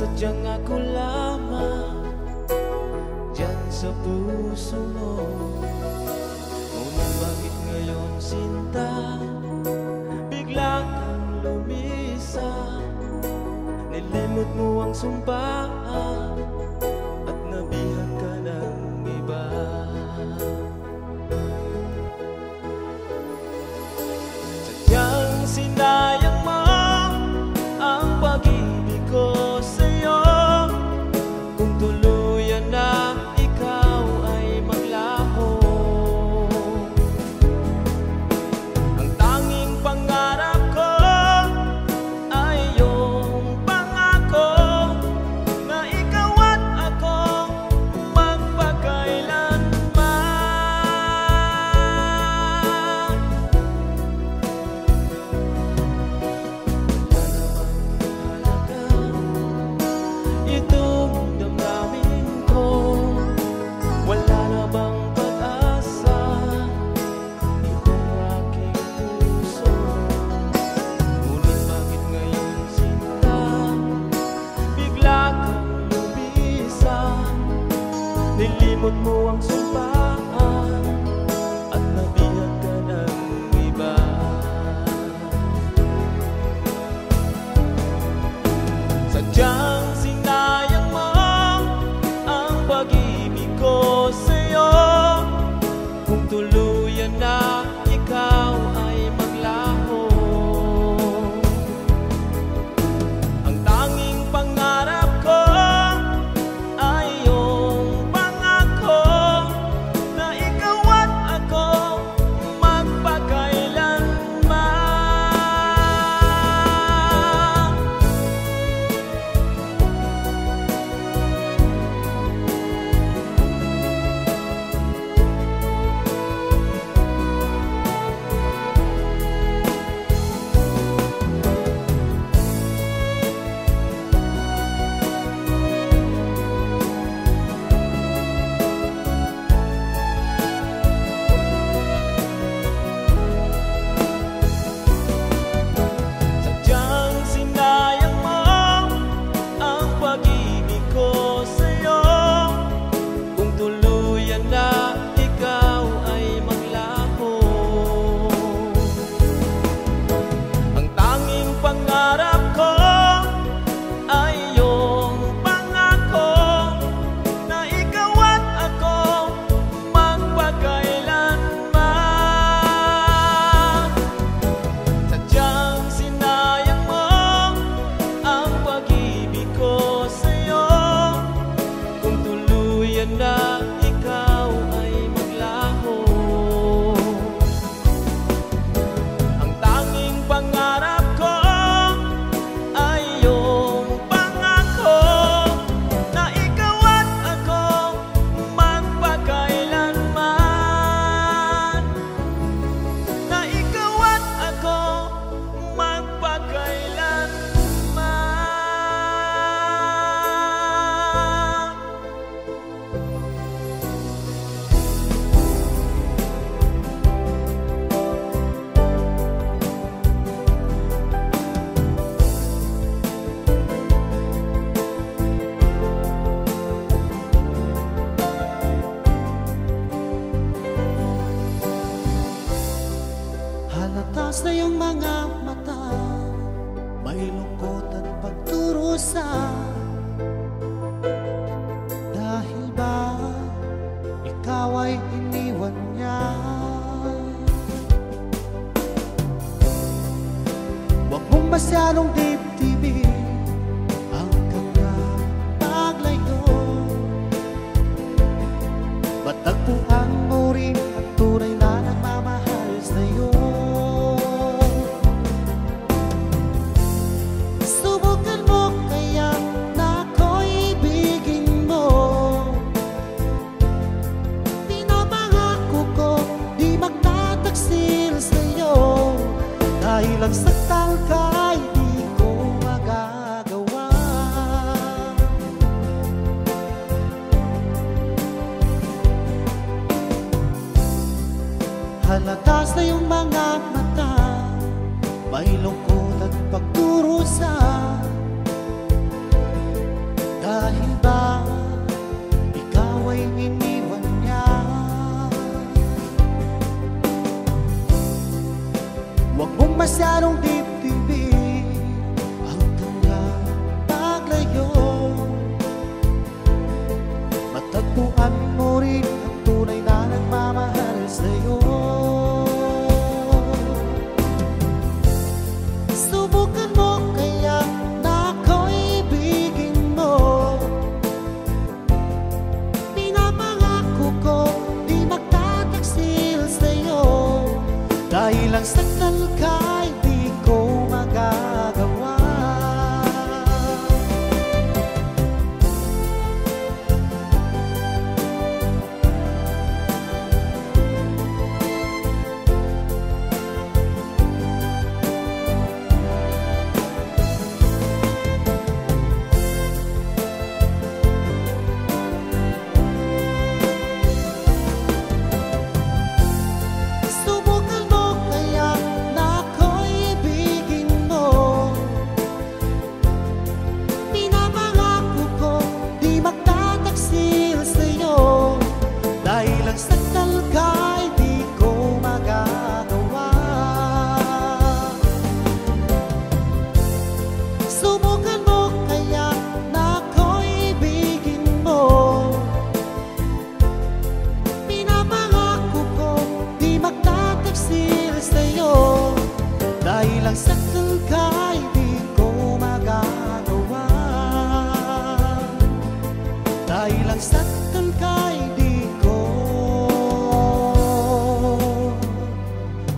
sadyang ako lamang dyan sa puso mo. Ngunit bakit ngayon, sinta, bigla kang lumisan? Nilimot mo ang sumpa at nabihag ka ng iba. Sadyang sinayang mo ang pag-ibig ko sa'yo. Kung tuluyan na ikaw ay maglaho, ang tanging pangarap ko ay iyong pangako na ikaw at ako magpakailanman. Itong damdamin ko, wala na bang pag-asa? Itong aking puso, ngunit bakit ngayon, sinta, bigla kang lumisan? Nilimot mo ang sumpaan at nabihag ka ng iba. Sadyang sinayang mo ang pag-ibig ko sa'yo. Kung tuluyan na ikaw ay maglaho, ang tanging pangarap ko ay iyong pangako na ikaw at ako magpakailanman. Sadyang sinayang mo ang pag-ibig ko sa'yo. Kung tuluyan na ikaw ay maglaho, ang tanging pangarap ko ay iyong pangako na ikaw at ako magpakailanman. Sadyang sinayang mo ang pag-ibig ko sa'yo. Kung tuluyan na ikaw ay maglaho, ang tanging pangarap ko ay iyong pangako na ikaw at ako magpakailanman. Na ikaw at ako magpakailanman. Halata sa iyong mga mata, may lungkot at pagdurusa. Dahil ba ikaw ay iniwan niya? Huwag mong masyadong dibdibin ang kanyang paglayo. Matagpuan mo rin ang tunay na nagmamahal sa'yo. Subukan mo kaya na ako'y ibigin mo. Pinapangako ko di magtataksil sa'yo, dahil ang saktan ka'y di ko magagawa. Halata sa iyong mga mata, may lungkot at pagdurusa. anong dibdibin ang tanggang paglayo. Matagpuan mo rin ang tunay na nagmamahal sa'yo. Subukan mo kaya na ako'y ibigin mo. Pinapangako ko di magtataksil sa'yo. Dahil ang saktan ka'y di ko magagawa. Subukan mo kaya na ako'y ibigin mo. Pinapangako ko di magtataksil sa'yo. Dahil ang saktan ka'y di ko magagawa. Subukan mo kaya na ako'y ibigin mo. Pinapangako ko di magtataksil sa'yo. Dahil ang saktan ka'y di ko magagawa. Dahil ang saktan ka'y di ko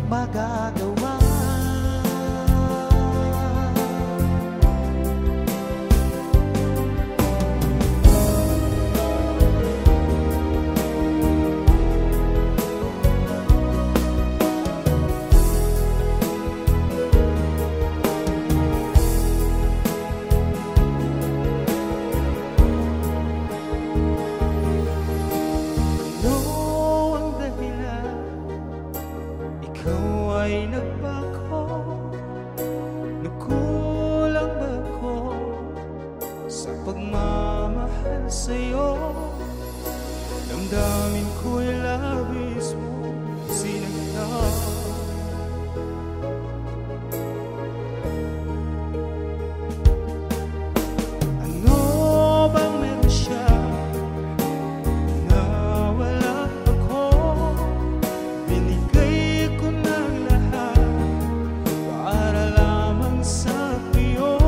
magagawa. Ano ang dahilan? Ikaw ay nagbago. Nagkulang ba ako sa pagmamahal sa'yo? Damdamin ko'y labis mo sinagtan. Ano bang meron siya na wala ako? Binigay ko ng lahat para lamang sa iyo.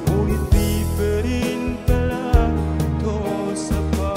Ngunit di pa rin pala ito sapat.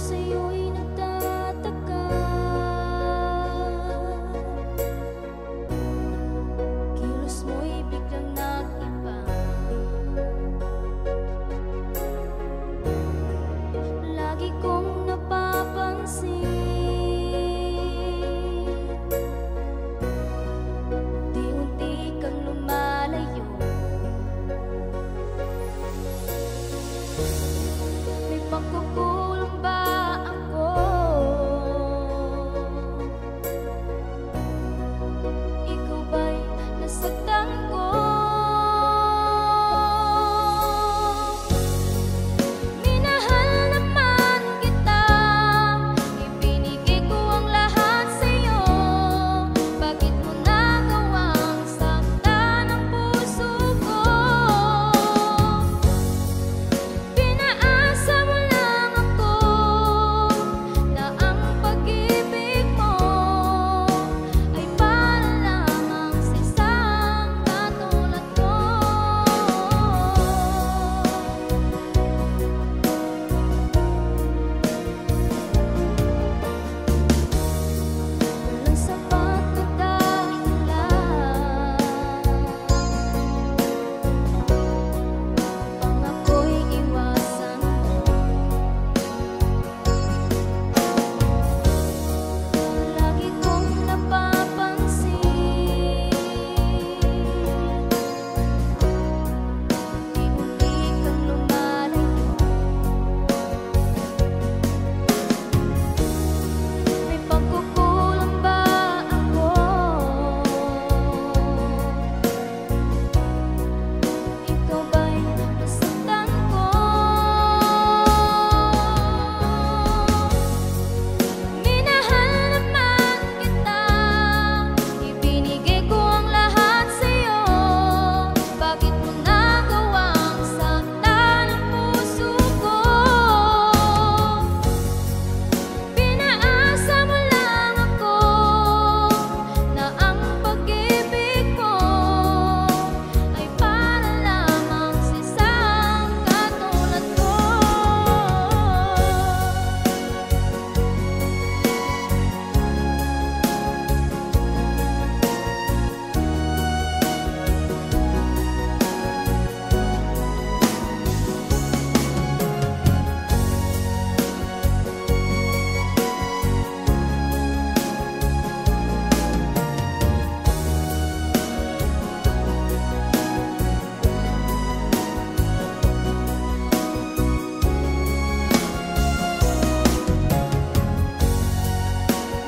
sa'yo'y nagtataka. Kilos mo'y biglang nag-iba. Lagi kong napapansin, unti-unti kang lumalayo. May pagkukulang ba ako? Ikaw ba'y nasaktan ko? Minahal naman kita, ibinigay ko ang lahat sa'yo. Bakit mo nagawang saktan ang puso ko? Pinaasa mo lang ako na ang pag-ibig mo ay para lamang sa isang katulad ko. Walang sapat na dahilan upang ako'y iwasan mo. Lagi kong napapansin, unti-unti kang lumalayo. May pagkukulang ba ako? Ikaw ba'y nasaktan ko? Minahal naman kita, ibinigay ko ang lahat sa'yo. Bakit mo nagawang saktan ang puso ko? Pinaasa mo lang ako na ang pag-ibig mo ay para lamang sa isang katulad ko.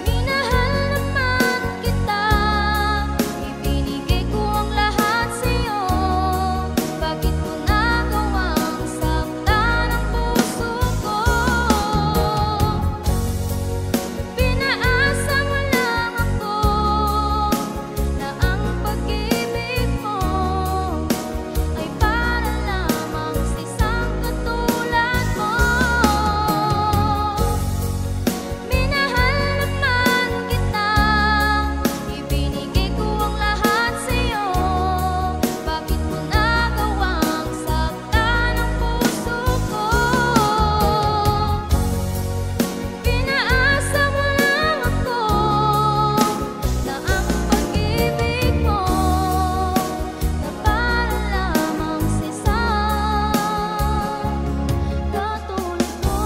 Minahal naman kita, ibinigay ko ang lahat sa'yo. Bakit mo nagawang saktan ang puso ko? Pinaasa mo lang ako na ang pag-ibig mo ay para lamang sa isang katulad mo. Minahal naman kita, ibinigay ko ang lahat sa'yo. Bakit mo nagawang saktan ang puso ko? Pinaasa mo lang ako na ang pag-ibig mo na para lamang sa isang katulad mo.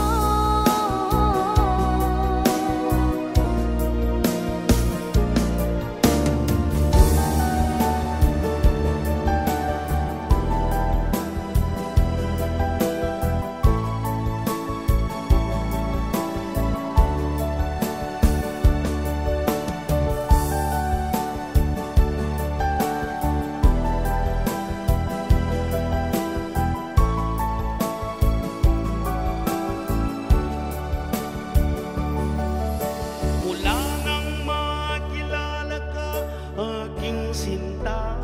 Mula nang makilala ka, aking sinta,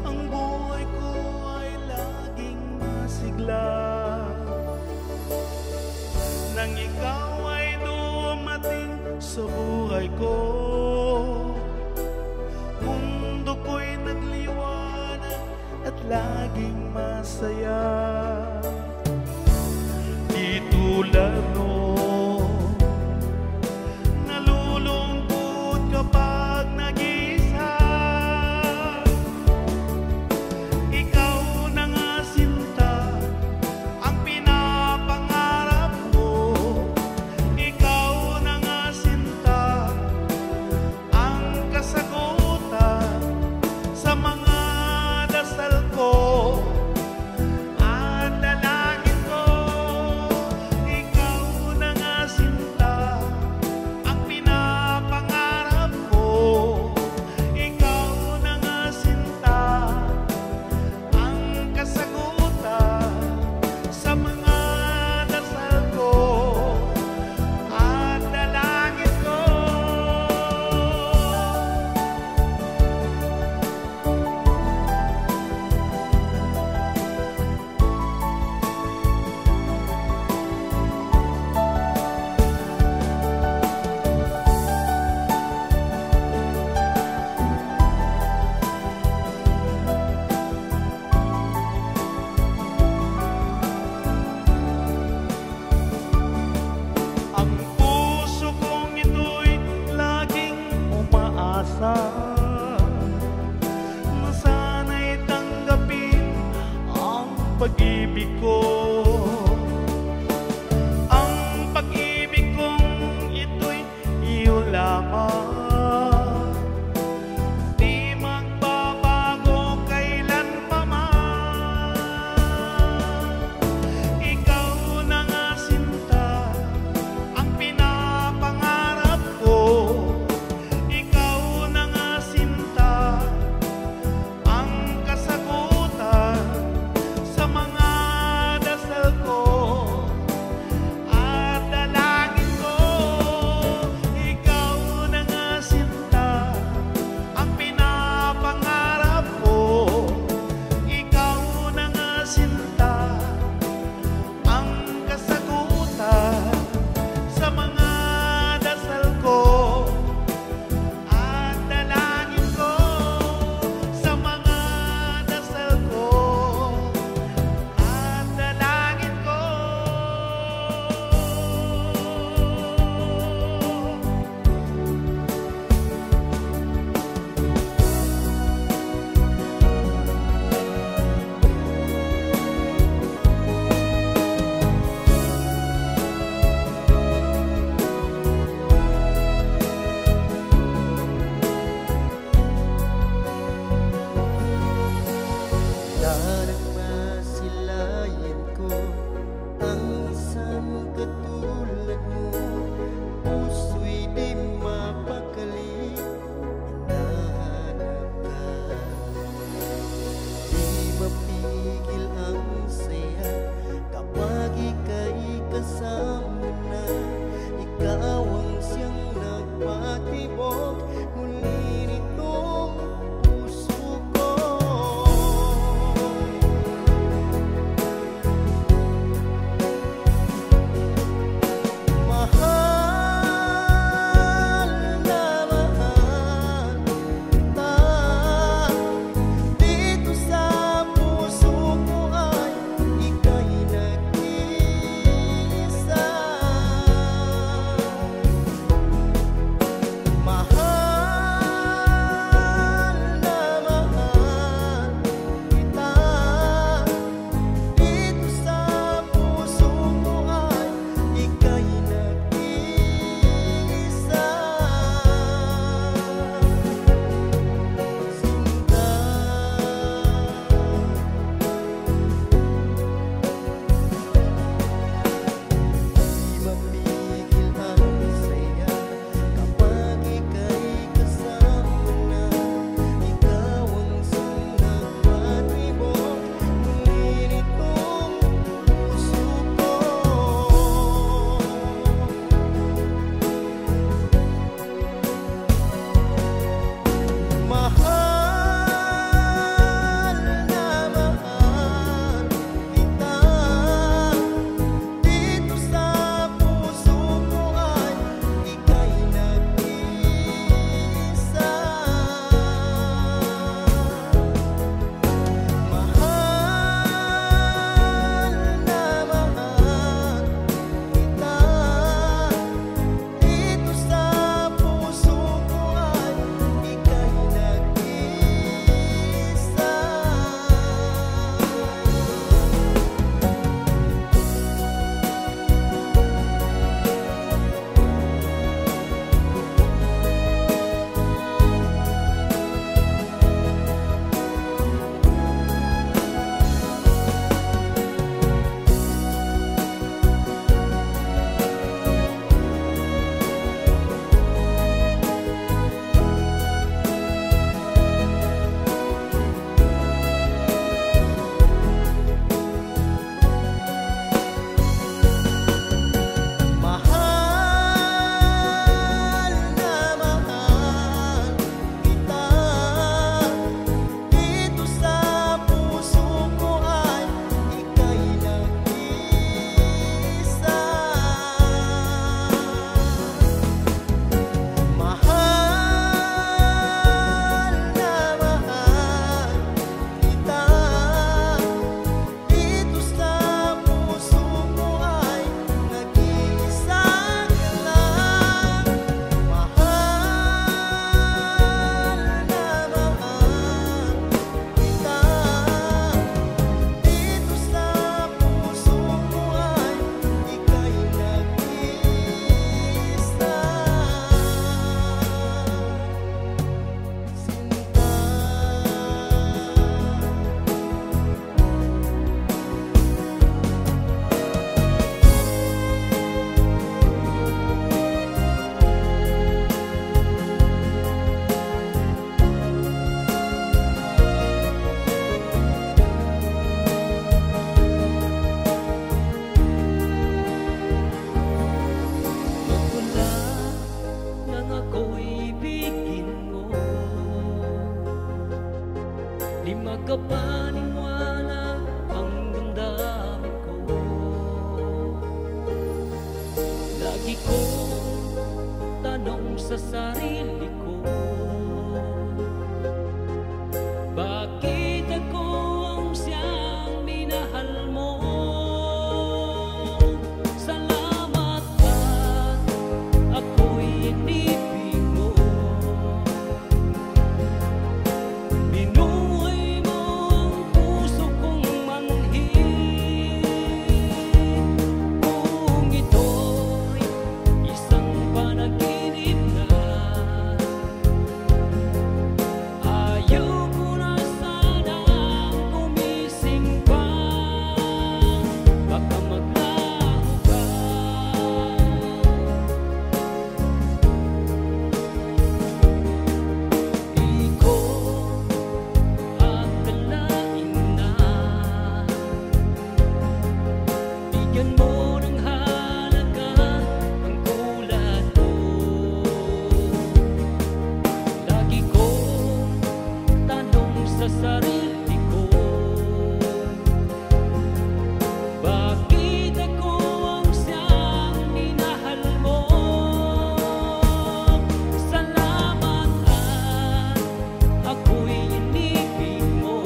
ang buhay ko ay laging masigla. Nang ikaw ay dumating sa buhay ko, mundo ko'y nagliwanag at laging masaya. Di tulad mo. Nalulungkot kapag nag-isa, ikaw na nga sinta ang pinapangarap mo. Ikaw na nga sinta ang kasagutan sa mga dasal ko at dalangin ko. Ikaw na nga sinta ang pinapangarap ko. Ikaw na nga sinta ang kasagutan sa mga dasal ko at dalangin ko. Ang puso kong ito'y laging umaasa na sana'y tanggapin ang pag-ibig ko. Ang pag-ibig kong ito'y iyo lamang, di magbabago kailanpaman. Ikaw na nga sinta ang pinapangarap ko. Ikaw na nga sinta ang kasagutan sa mga dasal Di magkapaniwala ang damdamin ko. Lagi ko tanong sa sarili ko, bakit ako ang siyang minahal mo? Salamat at ako'y inibig mo. Binuhay mo ang puso kong manhid. Kung ito'y isang panaginip na, ayaw ko na sanang gumising pa. Baka maglaho ka. Di ko akalain na bigyan mo ng halaga ang tulad ko. Lagi ko tanong sa sarili ko, bakit ako ang siyang minahal mo? Salamat at ako'y inibig mo.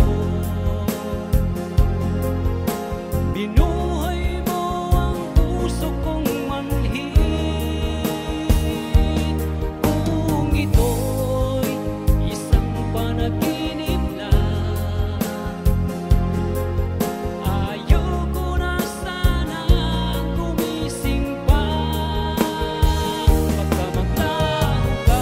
Binuhay mo ang puso kong manhid. Kung ito'y isang panaginip lang, ayaw ko na sanang gumising pa. Baka maglaho ka.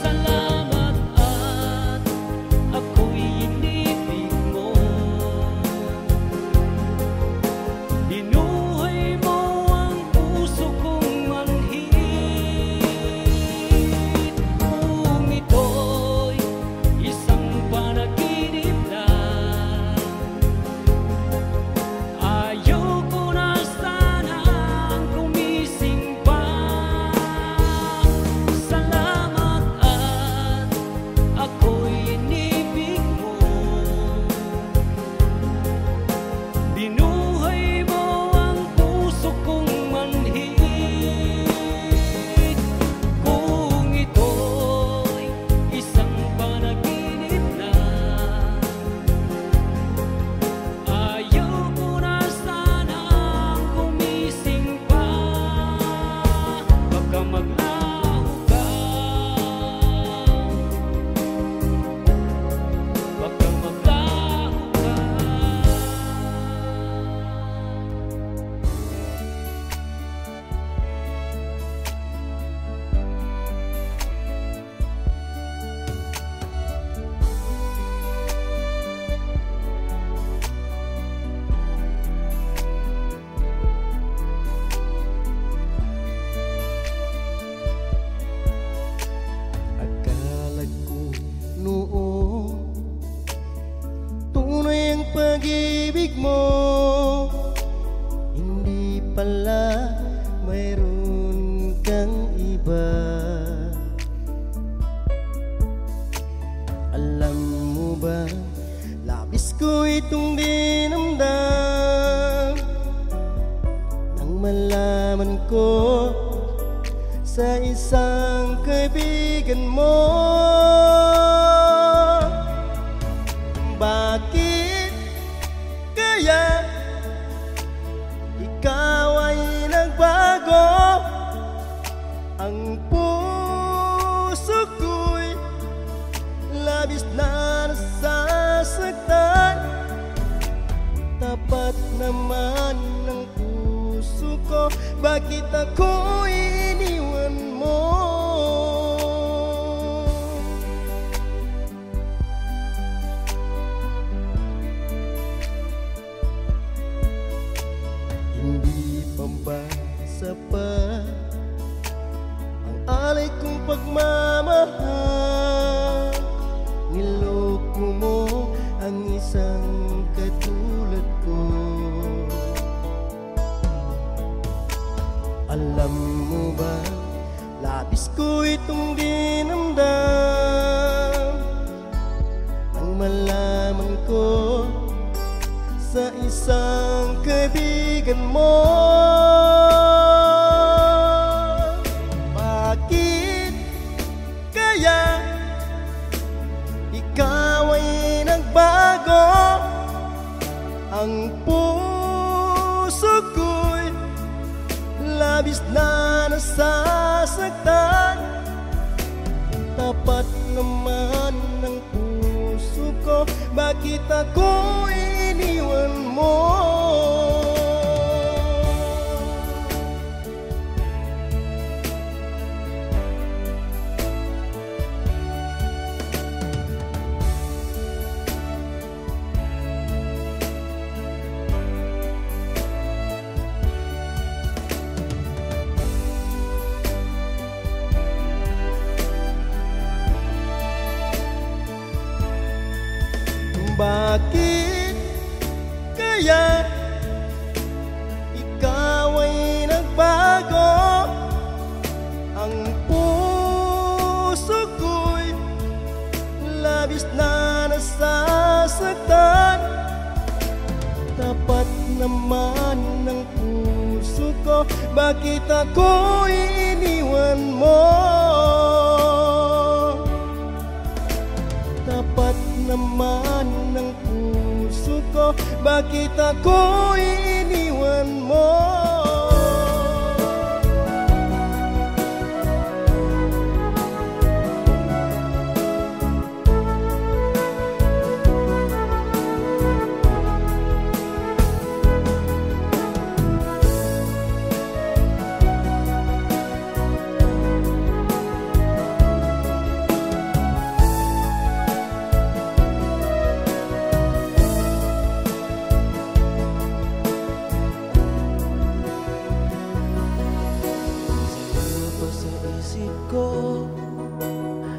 Salamat at ako'y inibig mo. Binuhay mo ang puso kong manhid. Kung ito'y isang panaginip lang, ayaw ko na sanang gumising pa. Salamat at ako'y inibig mo. Binuhay mo ang puso kong manhid. Kung ito'y isang panaginip lang, ayaw ko na sanang gumising pa. Baka maglaho ka. Baka maglaho ka. Akala ko noon tunay ang pag-ibig mo, hindi pala mayroon kang iba. Alam mo ba, labis ko itong dinamdam nang malaman ko sa isang kaibigan mo. Bakit kaya ikaw ay nagbago? Ang puso ko'y labis na nasasaktan. Tapat naman ng puso ko, bakit ako iniwan mo? sapat ang alay kong pagmamahal. Niloko mo ang isang katulad ko. Alam mo ba, labis ko itong dinamdam nang malaman ko sa isang kaibigan mo. Bakit kaya ikaw ay nagbago? Ang puso ko'y labis na nasasaktan. Tapat naman ng puso ko, bakit ako iniwan mo? Bakit kaya ikaw ay nagbago? Ang puso ko'y labis na nasasaktan. Tapat naman ng puso ko, bakit ako iniwan mo? Tapat naman ng puso ko, bakit ako iniwan mo?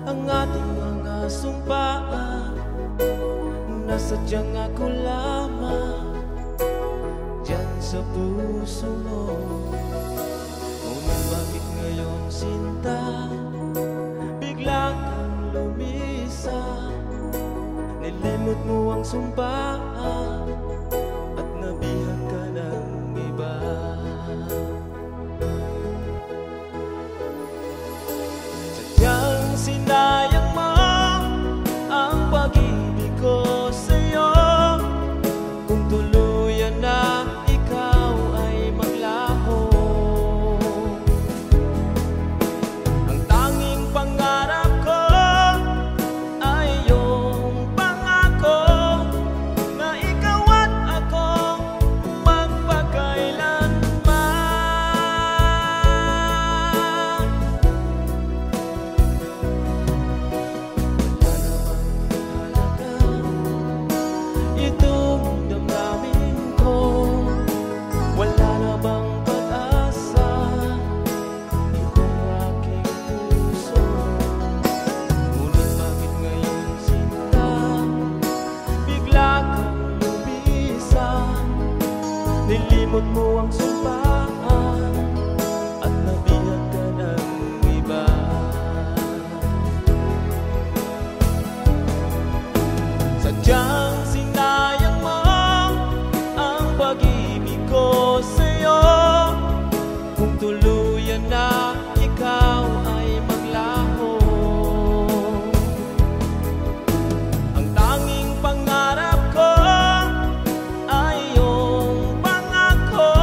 Ang ating mga sumpaan, nasadyang ako lamang dyan sa puso mo. Ngunit bakit ngayon, sinta, biglang kang lumisan? Nilimot mo ang sumpaan at nabihag ka ng iba. Sinayang mo ang pag-ibig ko sa'yo. Kung tuluyan na ikaw ay maglaho, ang tanging pangarap ko ay iyong pangako na ikaw at ako magpakailanman. Itong damdamin ko, wala na bang pag-asa? Itong aking puso, ngunit bakit ngayon, sinta, bigla kang lumisan? Nilimot mo ang sumpaan at nabihag ka ng iba. Sadyang sinayang mo ang pag-ibig ko sa'yo. Kung tuluyan na ikaw ay maglaho, ang tanging pangarap ko ay iyong pangako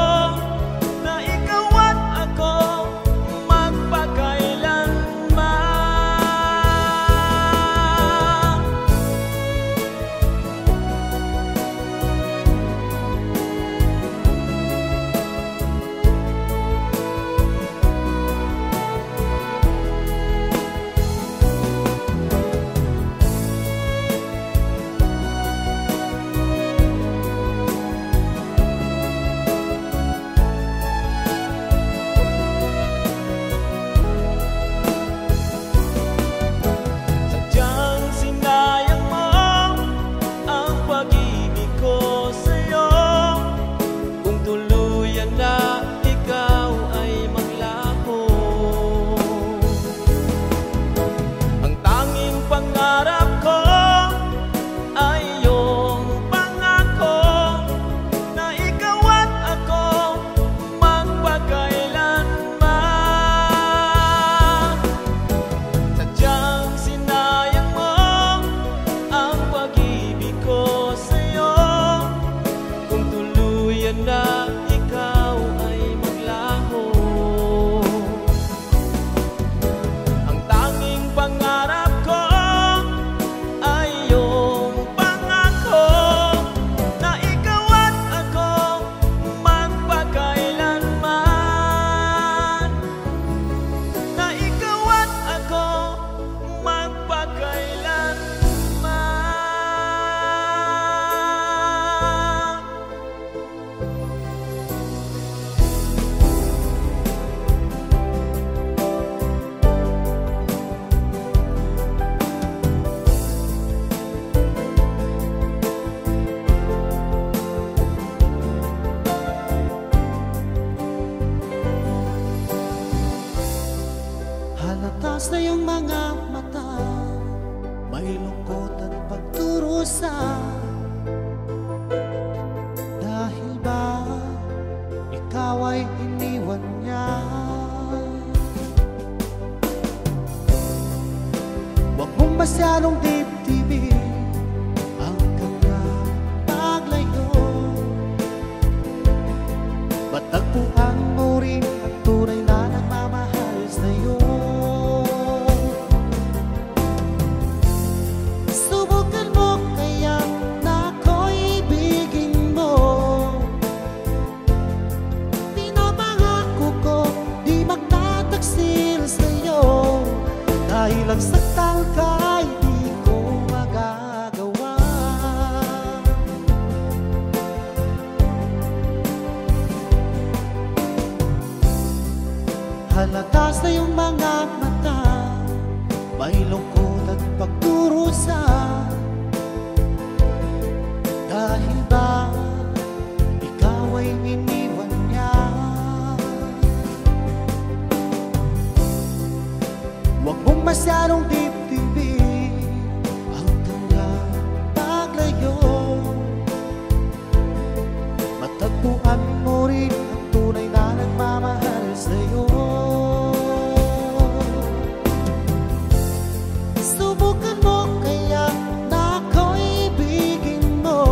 sa iyong mga mata, may lungkot at pagdurusa. Dahil ba ikaw ay iniwan niya? Huwag mong masyadong dibdibin ang kanyang paglayo. Matagpuan mo rin ang tunay na nagmamahal sa'yo. Subukan mo kaya na ako'y ibigin mo.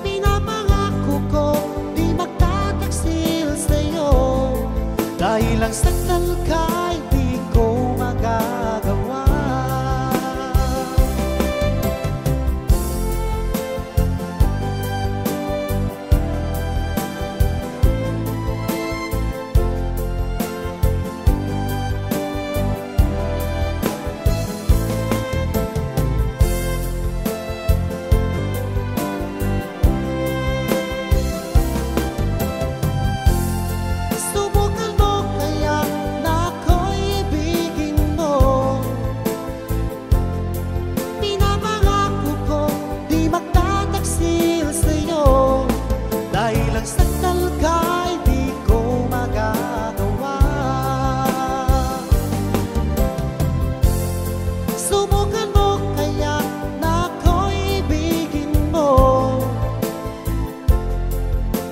Pinapangako ko di magtataksil sa'yo. Dahil ang saktan ka'y di ko magagawa. Subukan mo kaya na ako'y ibigin mo. Pinapangako ko di magtataksil sa'yo. Dahil ang saktan ka'y di ko magagawa. Subukan mo kaya na ako'y ibigin mo.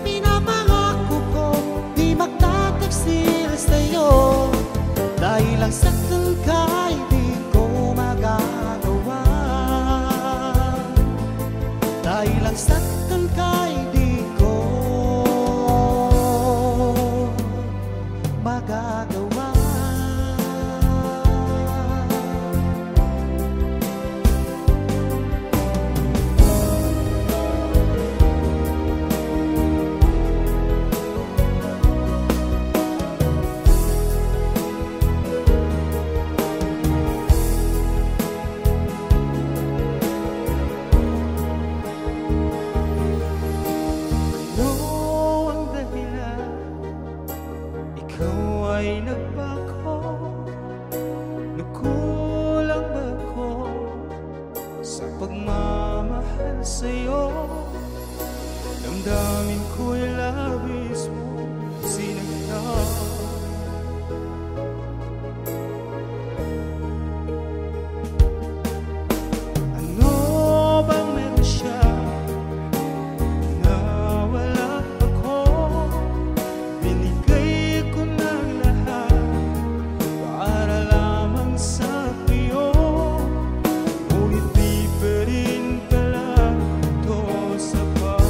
Pinapangako ko di magtataksil sa'yo. Dahil ang saktan ka'y di ko magagawa. Dahil ang saktan ka'y di ko magagawa. Ano ang dahilan? Ikaw ay nagbago. Nagkulang ba ako sa pagmamahal sa'yo? Damdamin ko'y labis mo sinagdan. Ano bang meron siya na wala ako? Binigay ko ng lahat para lamang sa iyo. Ngunit di pa rin pala ito sapat.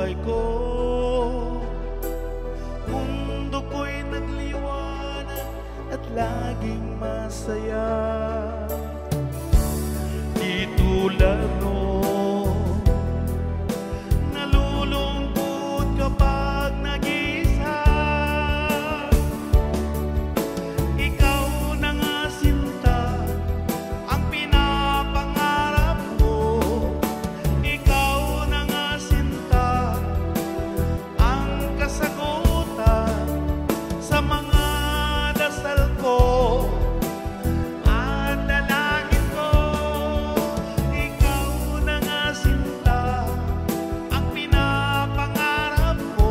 buhay ko. Mundo ko'y nagliwanag at laging masaya. Di tulad noon, nalulungkot kapag nag-isa. Ikaw na nga sinta, ang pinapangarap ko. Ikaw na nga sinta, ang kasagutan sa mga dasal ko at dalangin ko. Ikaw na nga sinta, ang pinapangarap ko.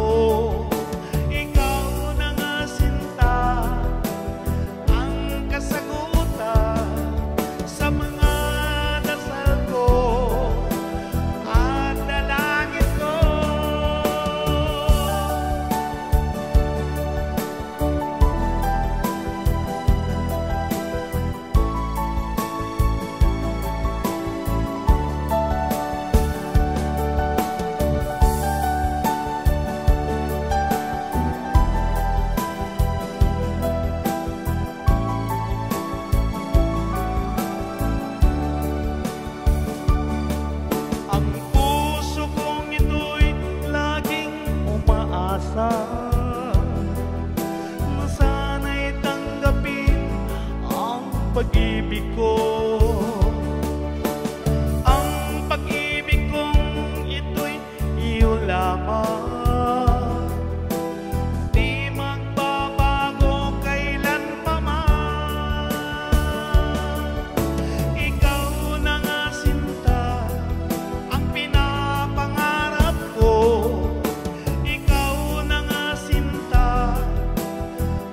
Ikaw na nga sinta, ang kasagutan sa mga dasal ko at dalangin ko. Ang puso kong ito'y laging umaasa na sana'y tanggapin ang pag-ibig ko. Ang pag-ibig kong ito'y iyo lamang, di magbabago kailanpaman. Ikaw na nga sinta, ang pinapangarap ko. Ikaw na nga sinta,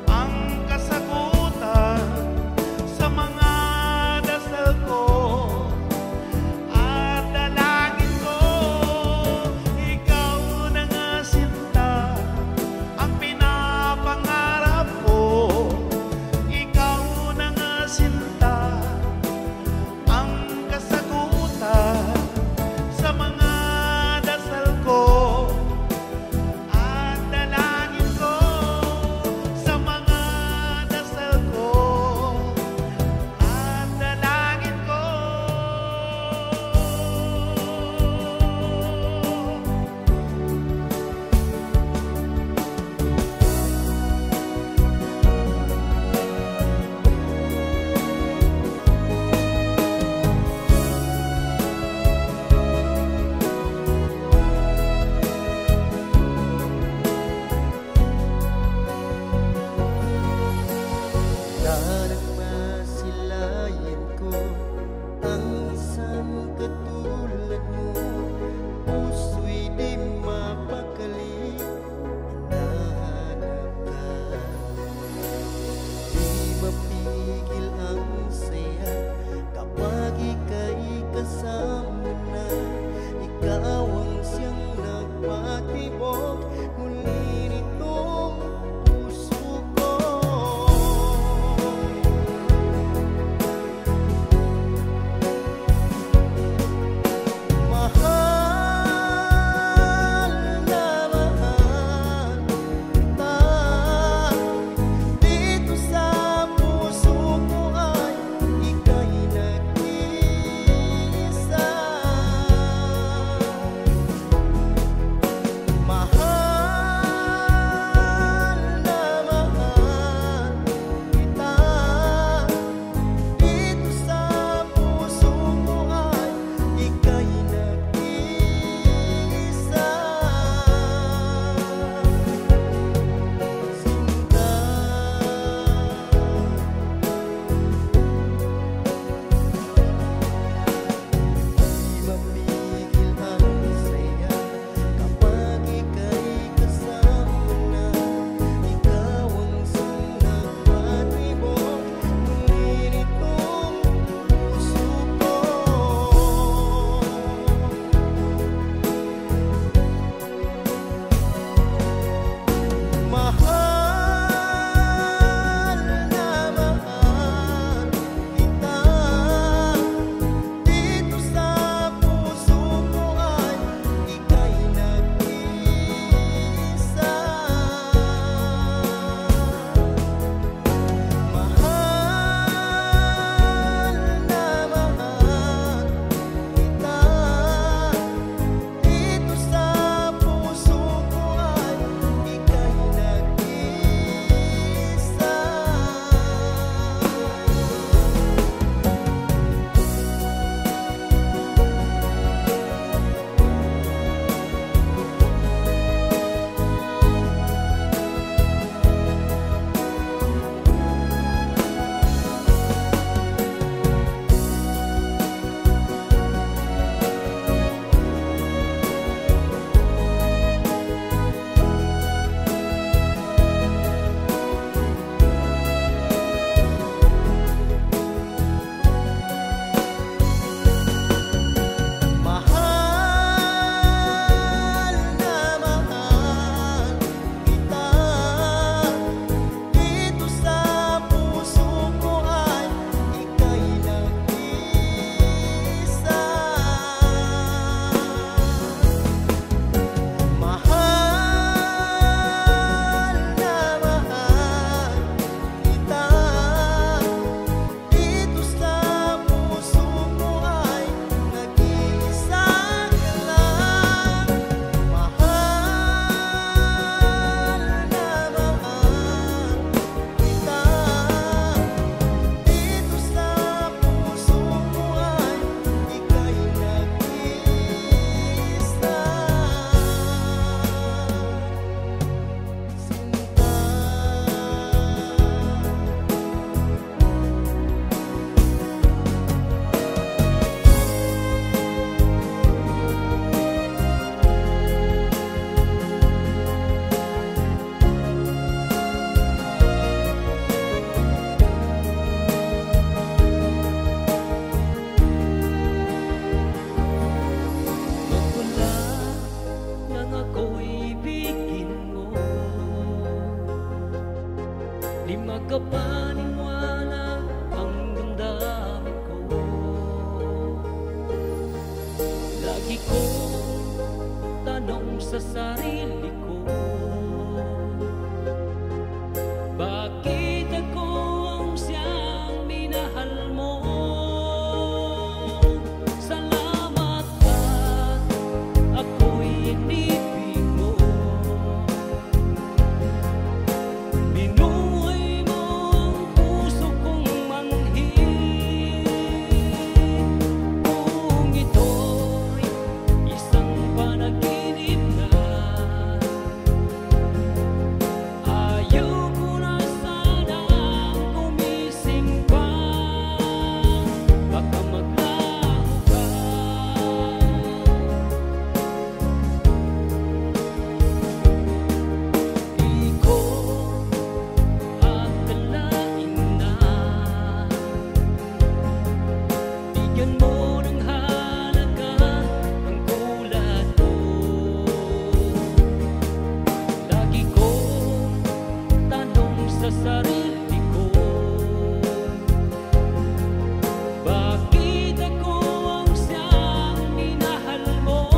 ang kasagutan sa mga dasal ko at dalangin ko. Ikaw na nga sinta, ang pinapangarap ko. Ikaw na nga sinta, ang kasagutan sa mga dasal ko at dalangin ko. Sa mga dasal ko at dalangin ko. Darang masilayan ko ang isang katulad mo. Puso'y di mapakali, hinahanap ka. Di mapigil ang saya kapag ika'y kasama na. Ikaw ang siyang nagpatibok muli nitong puso ko. Mahal na mahal kita, dito sa puso ko ay ika'y nag-iisa. Mahal Di magkapaniwala ang damdamin ko. Lagi ko tanong sa sarili ko, bakit ako ang siyang minahal mo? Salamat at ako'y inibig mo. Binuhay mo ang puso kong manhid. Kung ito'y isang panaginip na, ayaw ko na sanang gumising pa. Baka maglaho ka. Di ko akalain na bigyan mo ng halaga ang tulad ko. Lagi ko tanong sa sarili ko, bakit ako ang siyang minahal mo?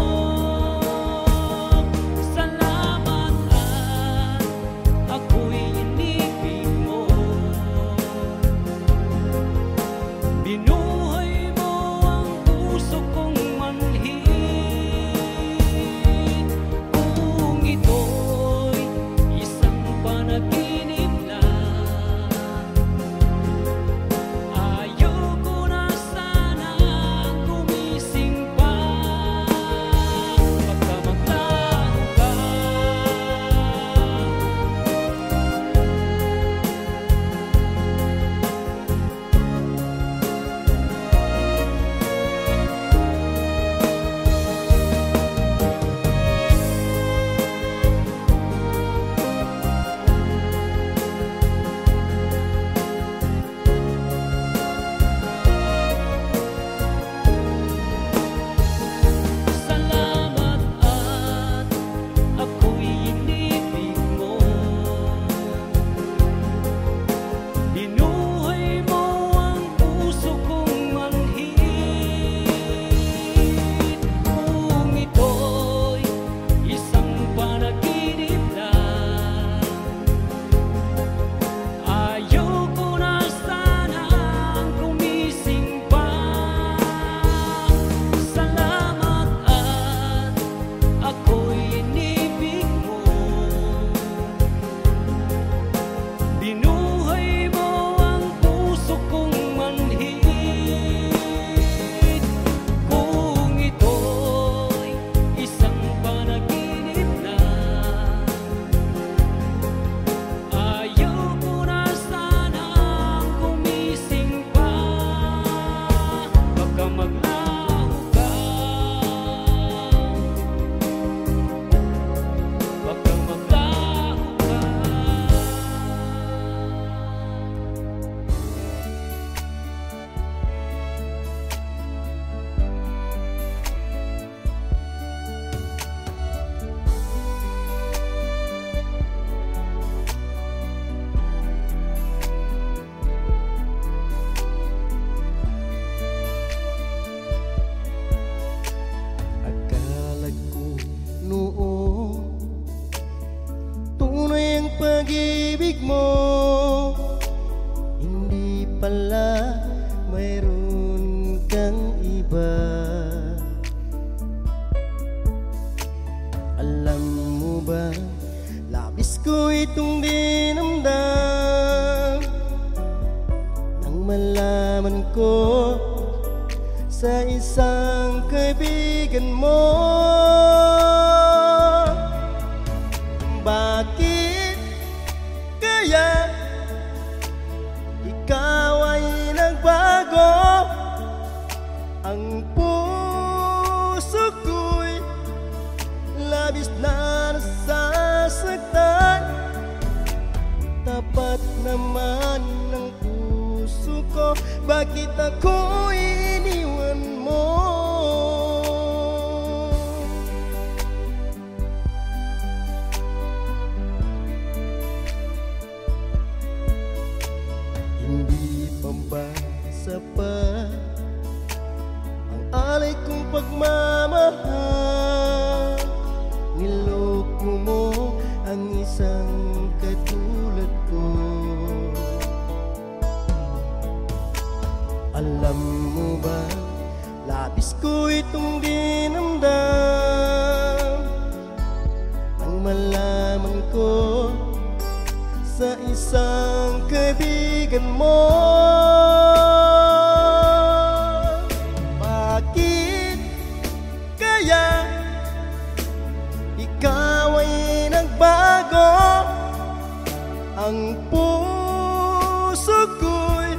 Salamat at ako'y inibig mo. Binuhay mo ang puso kong manhid. Kung ito'y isang panaginip lang, ayaw ko na sanang gumising pa. Baka maglaho ka. Salamat at ako'y inibig mo. Binuhay mo ang puso kong manhid. Kung ito'y isang panaginip lang, ayaw ko na sanang gumising pa. Salamat at ako'y inibig mo. Binuhay mo ang puso kong manhid. Kung ito'y isang panaginip lang, ayaw ko na sanang gumising pa. Baka maglaho ka. Baka maglaho ka. Akala ko noon tunay ang pag-ibig mo, hindi pala mayroon kang iba. Alam mo ba, labis ko itong dinamdam nang malaman ko sa isang kaibigan mo. Bakit kaya ikaw ay nagbago? Ang puso ko'y labis na nasasaktan. Tapat naman ng puso ko, bakit ako iniwan mo? nalaman ko sa isang kaibigan mo. Bakit kaya ikaw ay nagbago? Ang puso ko'y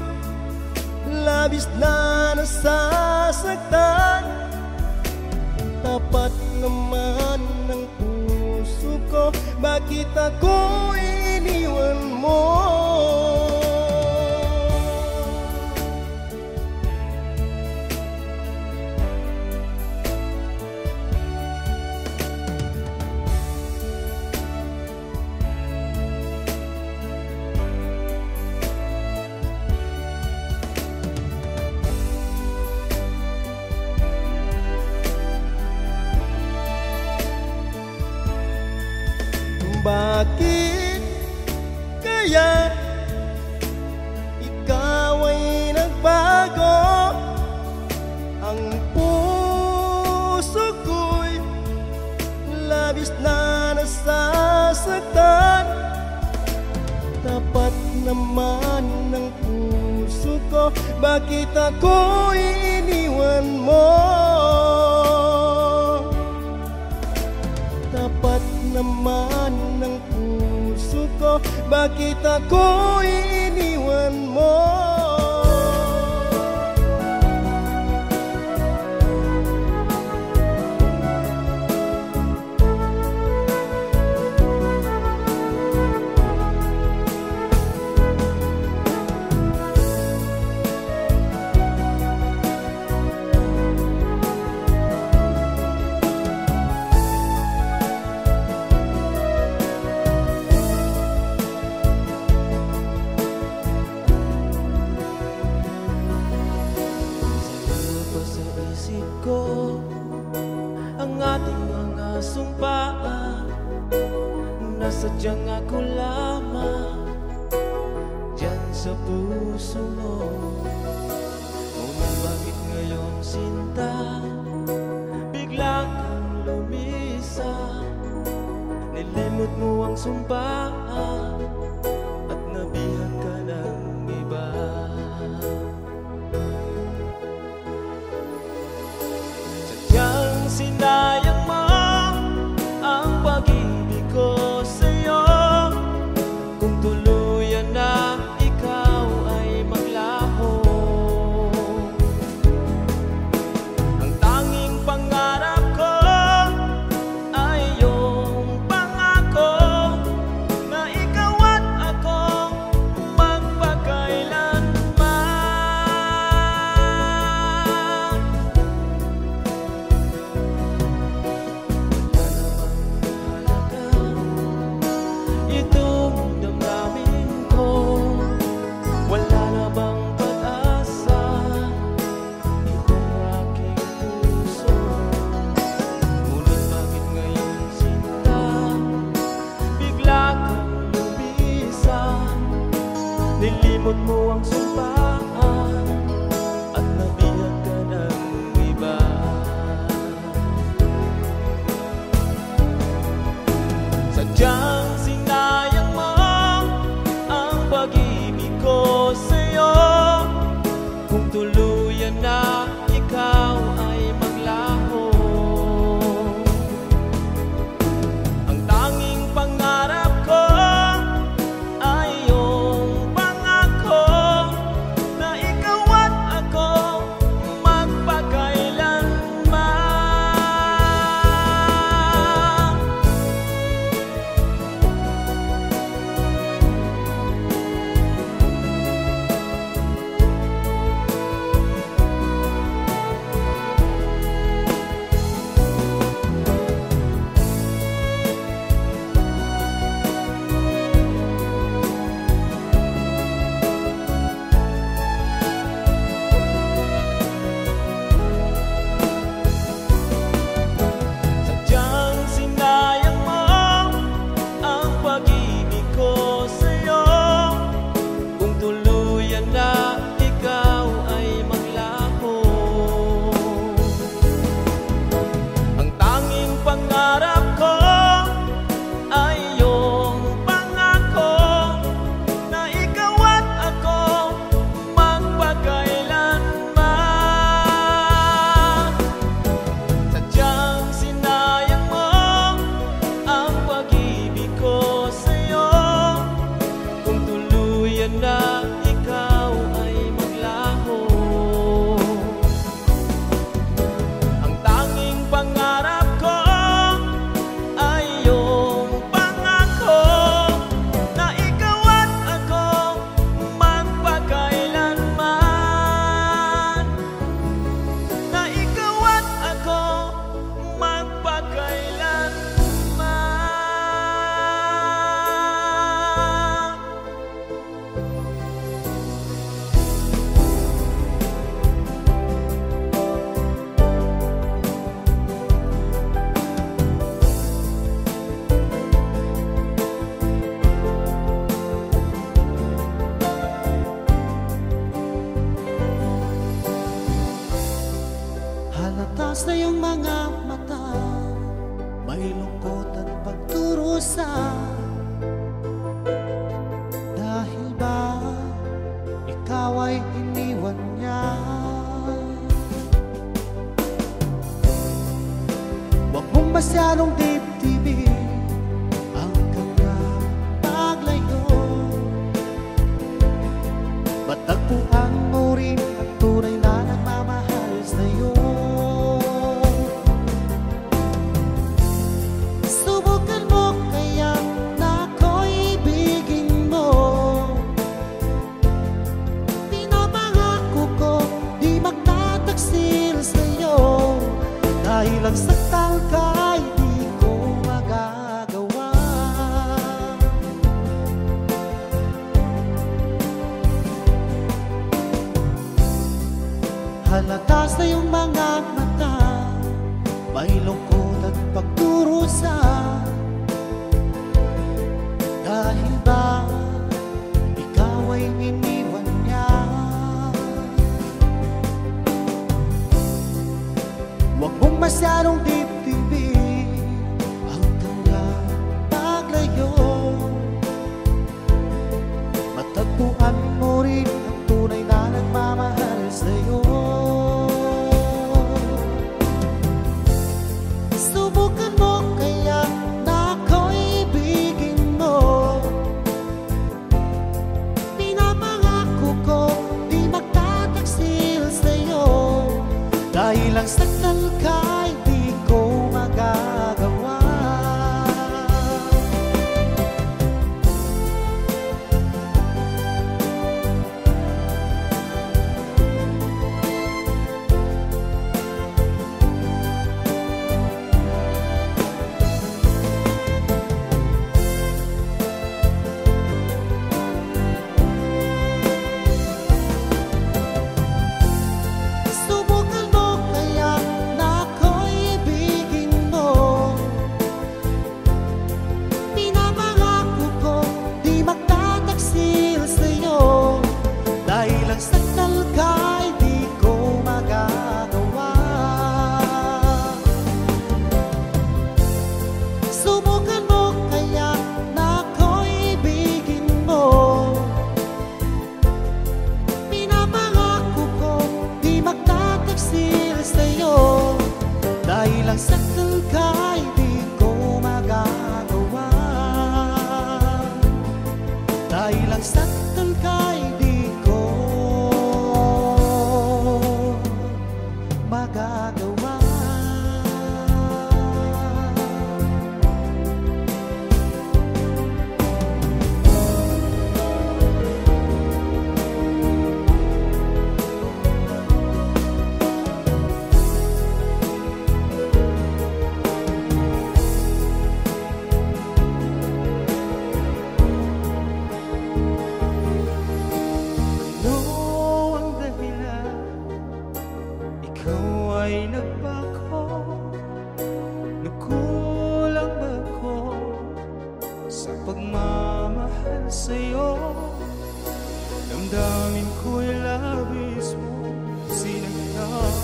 labis na nasasaktan. Tapat naman ng puso ko, bakit ako iniwan mo? Bakit kaya ikaw ay nagbago? Ang puso ko'y labis na nasasaktan. Tapat naman ng puso ko, bakit ako iniwan mo? Tapat naman ng puso ko, bakit ako iniwan mo? Ang ating mga sumpaan, nasadyang ako lamang dyan sa puso mo. Ngunit bakit ngayon, sinta, biglang kang lumisan? Nilimot mo ang sumpaan at nabihag ka ng iba. Sinayang mo ang pag-ibig ko sa'yo. Kung tuluyan na ikaw ay maglaho, ang tanging pangarap ko ay iyong pangako na ikaw at ako magpakailanman. Itong damdamin ko, wala na bang pag-asa? Itong aking puso, ngunit bakit ngayon, sinta, bigla kang lumisan? Nilimot mo ang sumpaan at nabihag ka ng iba. Sadyang sinayang mo ang pag-ibig ko sa'yo. Kung tuluyan na ikaw ay maglaho, ang tanging pangarap ko ay iyong pangako pagdurusa. Dahil ba ikaw ay iniwan niya? Huwag mong masyadong dibdibin ang kanyang paglayo. Matagpuan mo rin ang tunay na nagmamahal sa'yo. Subukan mo kaya na ako'y ibigin mo. Pinapangako ko di magtataksil sa'yo. Dahil ang saktan ka'y di ko magagawa. Halata sa iyong mga mata, may lungkot at pagdurusa. Dahil ba ikaw ay iniwan niya? Huwag mong masyadong dibdibin ang kanyang paglayo. Matagpuan mo rin ang tunay na nagmamahal sa'yo. Subukan mo kaya na ako'y ibigin mo. Pinapangako ko di magtataksil sa'yo. Dahil ang saktan ka'y di ko magagawa. Subukan mo kaya na ako'y ibigin mo. Pinapangako ko di magtataksil sa'yo. Dahil ang saktan ka'y di ko magagawa. Subukan mo kaya na ako'y ibigin mo. Pinapangako ko di magtataksil sa'yo. Dahil ang saktan ka'y di ko magagawa. Dahil ang saktan ka'y di ko magagawa. Ano ang dahilan? Ikaw ay nagbago. Nagkulang ba ako sa pagmamahal sa'yo? Damdamin ko'y labis mo sinagyan.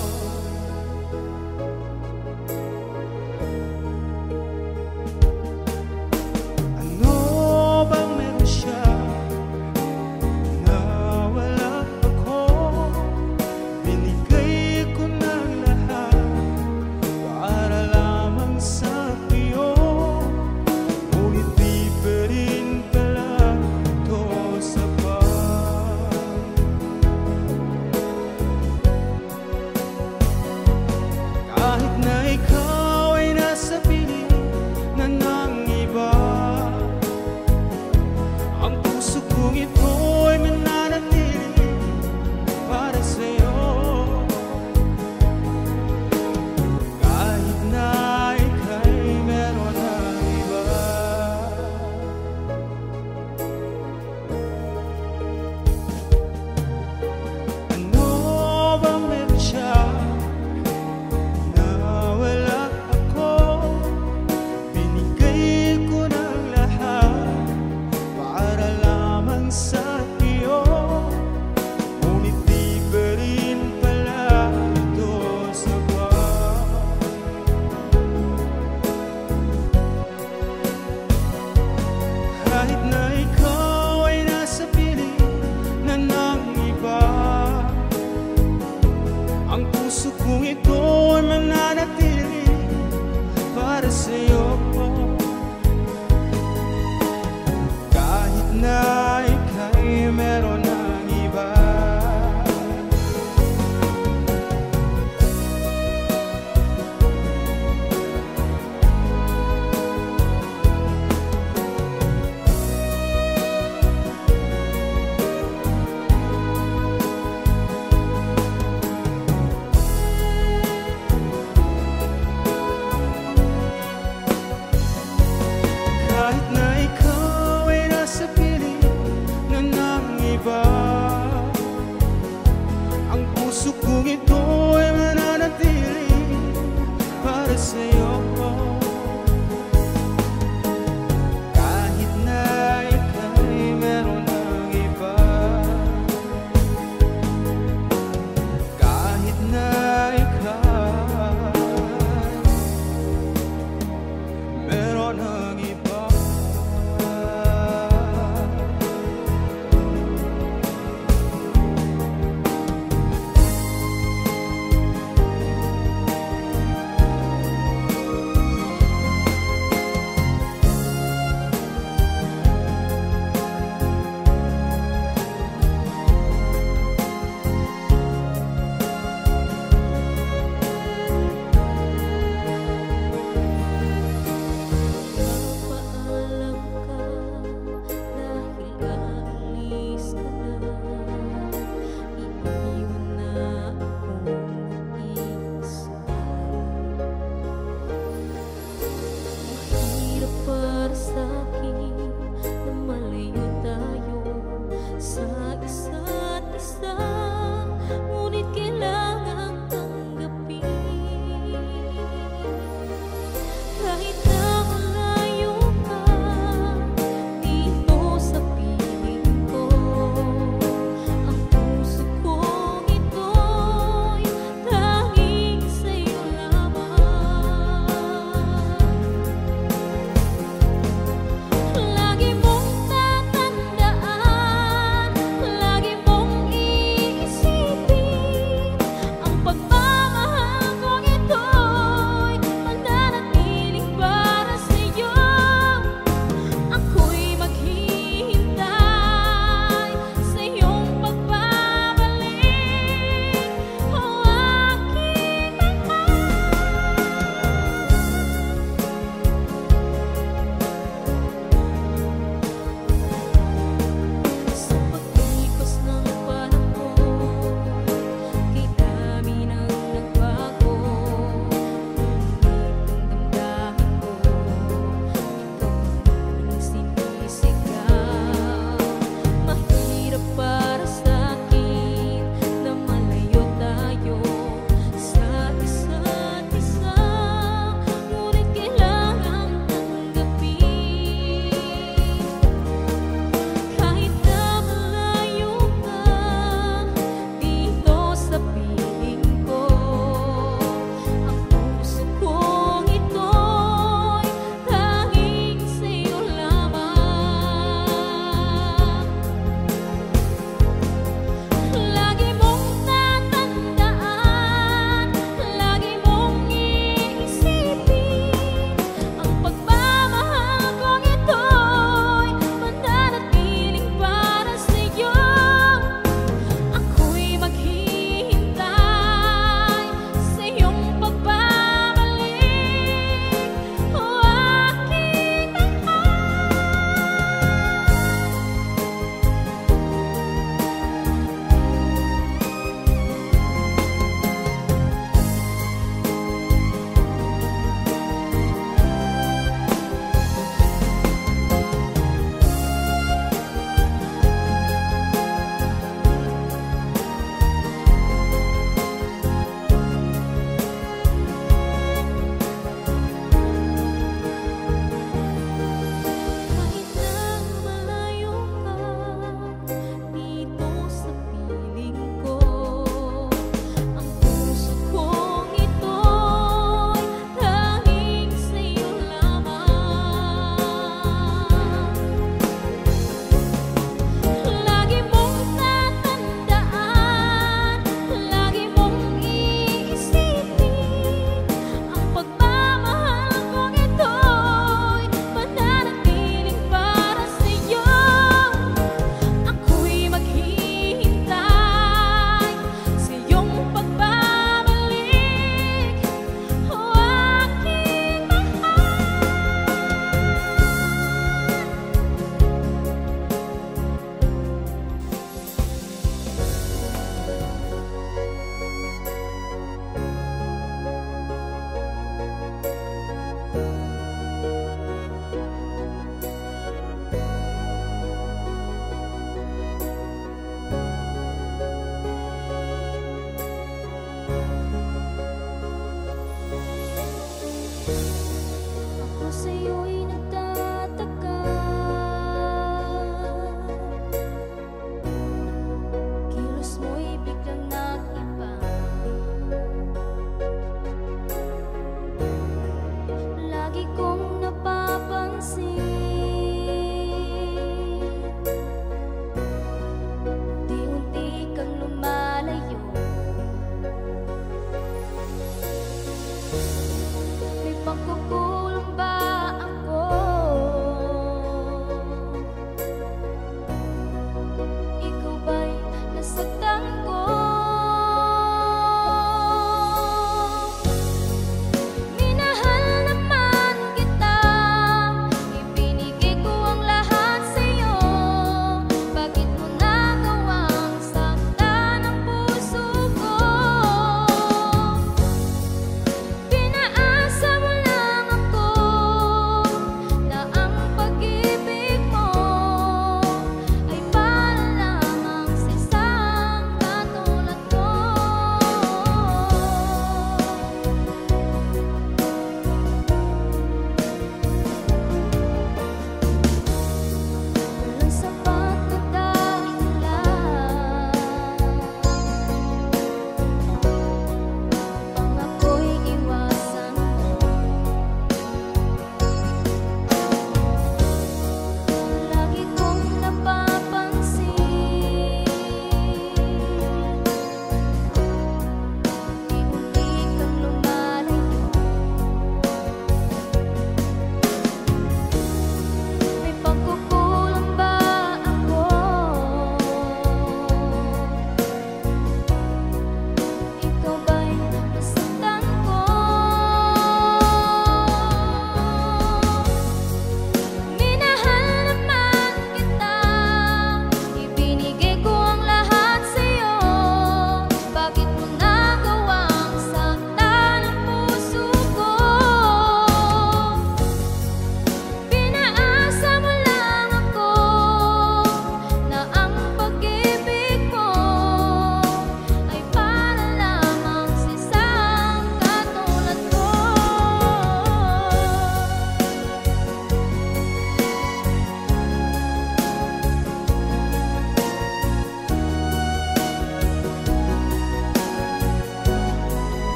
Ano bang meron siya na wala ako? Binigay ko ng lahat para lamang sa iyo. Ngunit di pa rin pala ito sapat.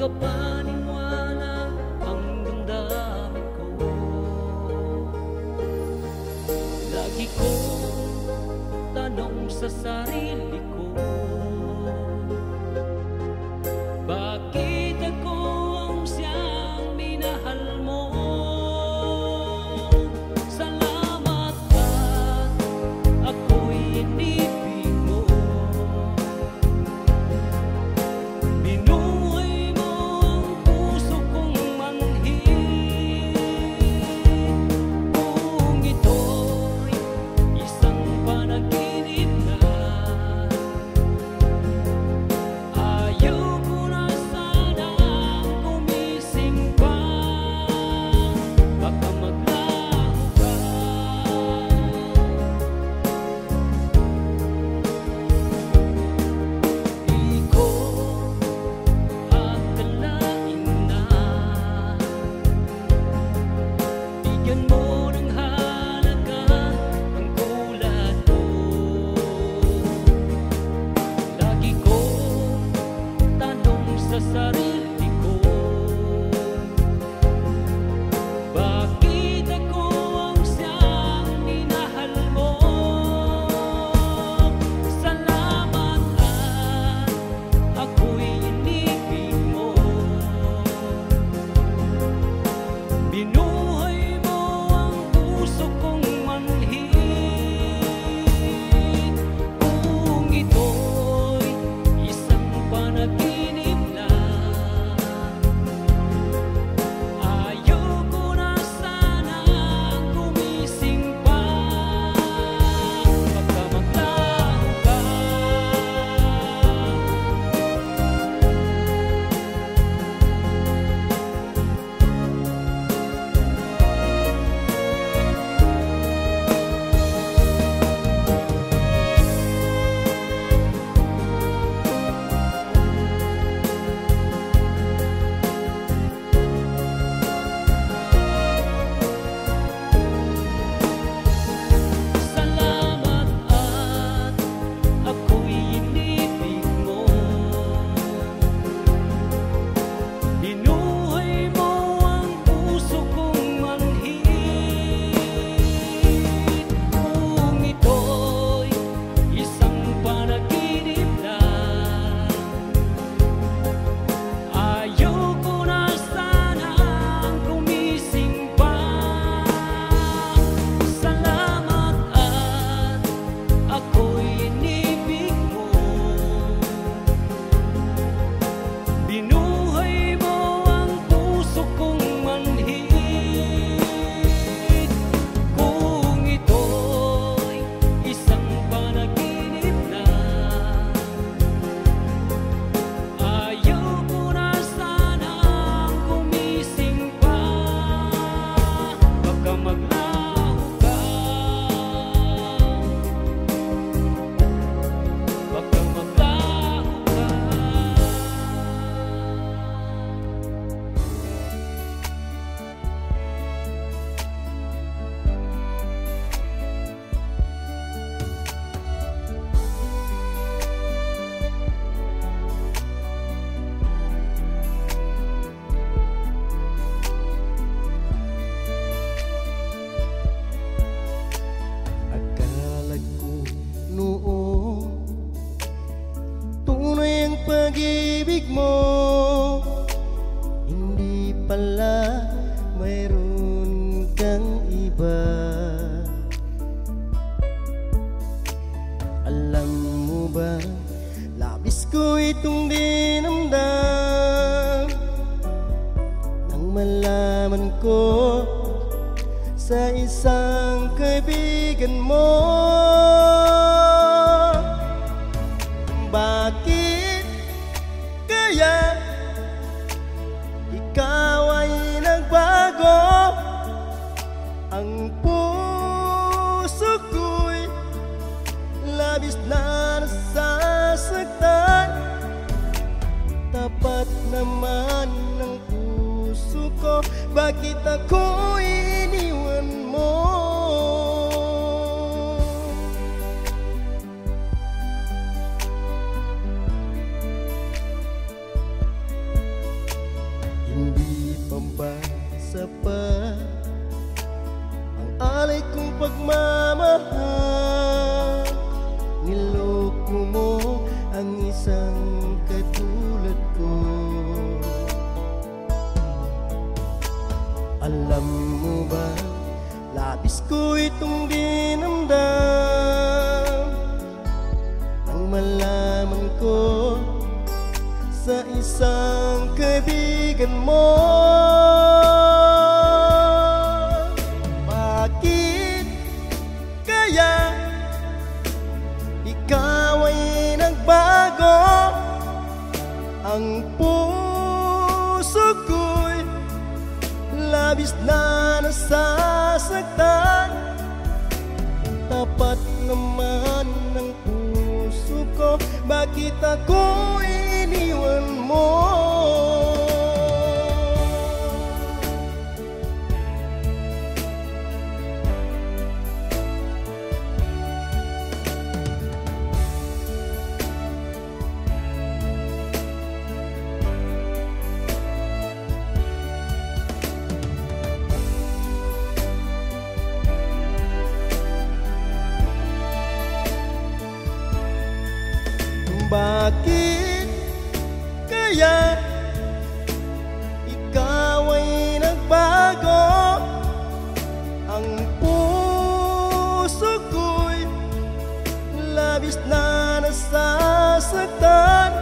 makapaniwala ang damdamin ko. Lagi ko tanong sa sarili ko, bakit ako ang siyang minahal mo? Salamat at ako'y inibig mo. Binuhay mo ang puso kong manhid. Kung ito'y isang panaginip na, ayaw ko na sanang gumising pa. Baka maglaho ka. Di ko akalain na bigyan mo ng halaga ang kulad ko. Lagi ko tanong sa sarili ko, bakit ako ang siyang minahal mo? Salamat at ako'y inibig mo. Binuhay mo ang puso kong manhid. Kung ito'y isang panaginip na, ayaw ko na sanang gumising pa. Baka maglaho ka. Salamat at ako'y inibig mo. Binuhay mo ang puso kong manhid. Kung ito'y isang panaginip na, ayaw ko na sanang gumising pa. Salamat at ako'y inibig mo. Binuhay mo ang puso kong manhid. Kung ito'y isang panaginip na, ayaw ko na sanang gumising pa. Baka maglaho ka. Baka maglaho ka. Akala ko noon tunay ang pag-ibig mo, hindi pala mayroon kang iba. Alam mo ba, labis ko itong dinamdam nang malaman ko sa isang kaibigan mo. Bakit kaya ikaw ay nagbago? Ang puso ko'y labis na nasasaktan. Tapat naman ng puso ko, bakit ako iniwan mo? kaibigan mo? Bakit kaya ikaw ay nagbago? Ang puso ko'y labis na nasasaktan. Tapat naman ng puso ko, bakit ako iniwan mo? Bakit kaya ikaw ay nagbago? Ang puso ko'y labis na nasasaktan.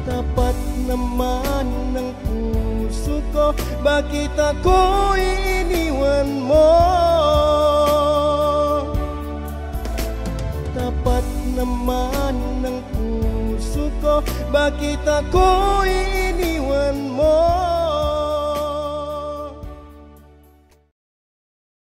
Tapat naman ng puso ko, bakit ako iniwan mo? Tapat naman ng puso ko, bakit ako iniwan mo?